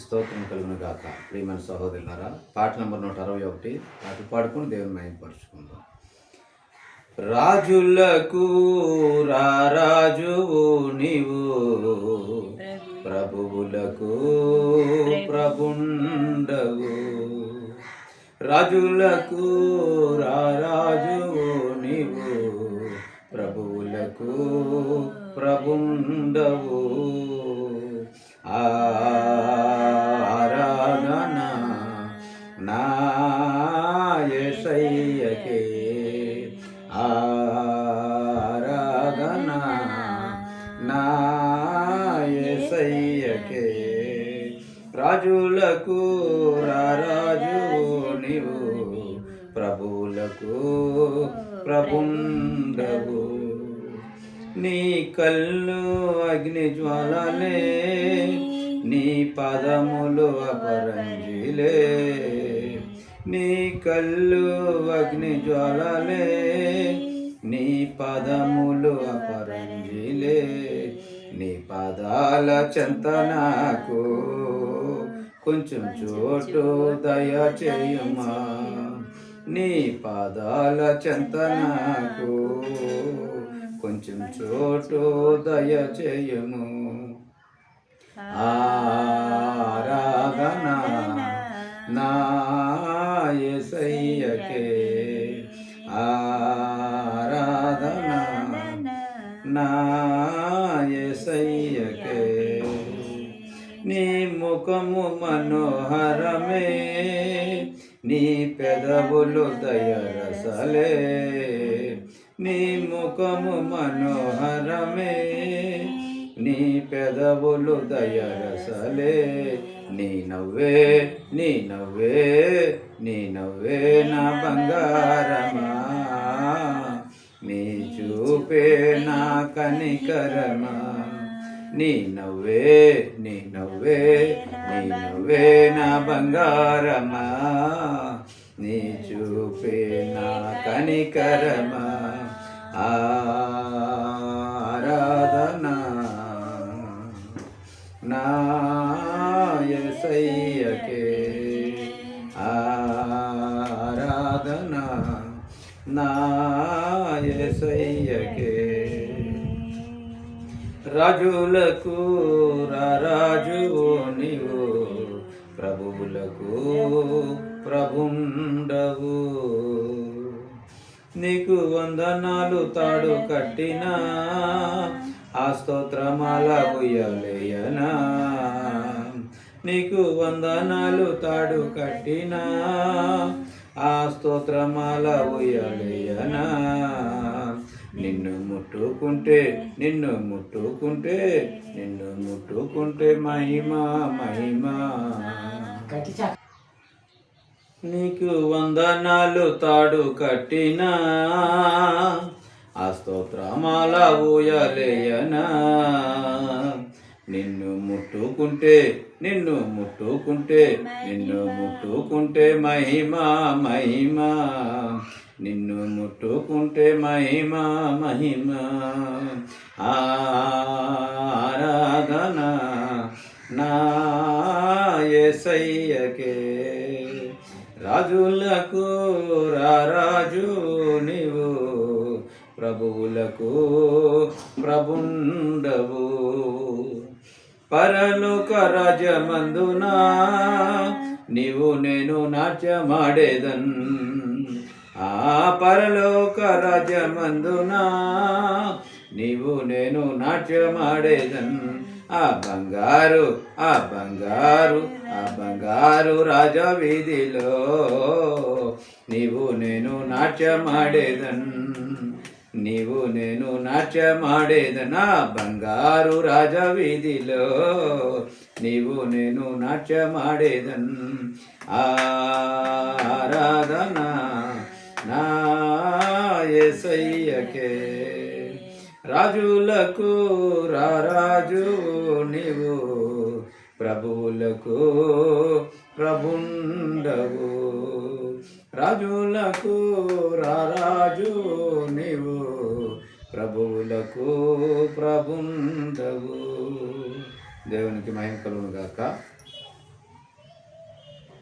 స్తోత్రం కలుగును గాక. ప్రియమైన సహోదరులారా, పాట నంబర్ 161 పాట పాడుకొని దేవుని మహిమపరుచుకుందాం. రాజులకు రారాజువు నీవు, ప్రభువులకు ప్రభుండవు. రాజులకు రారాజువు నీవు, ప్రభువులకు ప్రభుండవు. ఆరాధన నా యేసయ్యకే, ఆరాధన నా యేసయ్యకే. రాజులకు రారాజువు నీవు, ప్రభువులకు ప్రభుండవు. నీ కళ్ళు అగ్ని జ్వాలలే, నీ పదములు అపరంజిలే. నీ కళ్ళు అగ్ని జ్వాలలే, నీ పదములు అపరంజిలే. నీ పదాల చెంత నాకు కొంచెం చోటు దయచేయుమా. నీ పాదాల చెంత నాకు కొంచెం చోటు దయచేయము. ఆరాధన నా యేసయ్యకే, ఆరాధన నా యేసయ్యకే. నీ ముఖము మనోహరమే, నీ పెదవులు దయరసలే. నీ ముఖము మనోహరమే, నీ పెదవులు దయరసలే. నీ నవ్వే నీ నవ్వే నీ నవ్వే నా బంగారమా. నీ చూపే నా కనికరమా. నీ నవ్వే నీ నవ్వే నీ నవ్వే నా బంగారమా. నీ చూపే నా కనికరమా. ఆరాధన నా యేసయ్యకే, ఆరాధన నా యేసయ్యకే. రాజులకు రారాజువు నీవు, ప్రభువులకు ప్రభుండవు. నీకు వందనాలు తాడు కట్టినా, ఆ స్తోత్రమాల ఉయ్యలేయనా. నీకు వందనాలు తాడు కట్టినా, ఆ స్తోత్రమాల ఉయ్యలేయనా. నిన్ను ముట్టుకుంటే నిన్ను ముట్టుకుంటే నిన్ను ముట్టుకుంటే మహిమా మహిమా. నీకు వందనాలు తాడు కట్టినా, ఆ స్తోత్రమాల ఊయలేయనా. నిన్ను ముట్టుకుంటే నిన్ను ముట్టుకుంటే నిన్ను ముట్టుకుంటే మహిమా మహిమా. నిన్ను ముట్టుకుంటే మహిమా మహిమా. ఆరాధన నా యేసయ్యకే. రాజులకు రారాజు నీవు, ప్రభువులకు ప్రభుండవు. పరలోక రాజ్యమందునా నీవు నేను నాట్యమాడేదన్. ఆ పరలోక రాజ్యమందునా నీవు నేను నాట్యమాడేదన్. ఆ బంగారు ఆ బంగారు ఆ బంగారు రాజా వీధిలో నీవు నేను నాట్యమాడేదన్. నీవు నేను నాట్యమాడేదన్. ఆ బంగారు రాజా వీధిలో నీవు నేను నాట్యమాడేదన్. ఆరాధన నా యేసయ్యకే. రాజులకు రారాజు నీవు, ప్రభువులకు ప్రభుండవు. రాజులకు రారాజు నీవు, ప్రభువులకు ప్రభుండవు. దేవునికి మహిమ కలుగును గాక.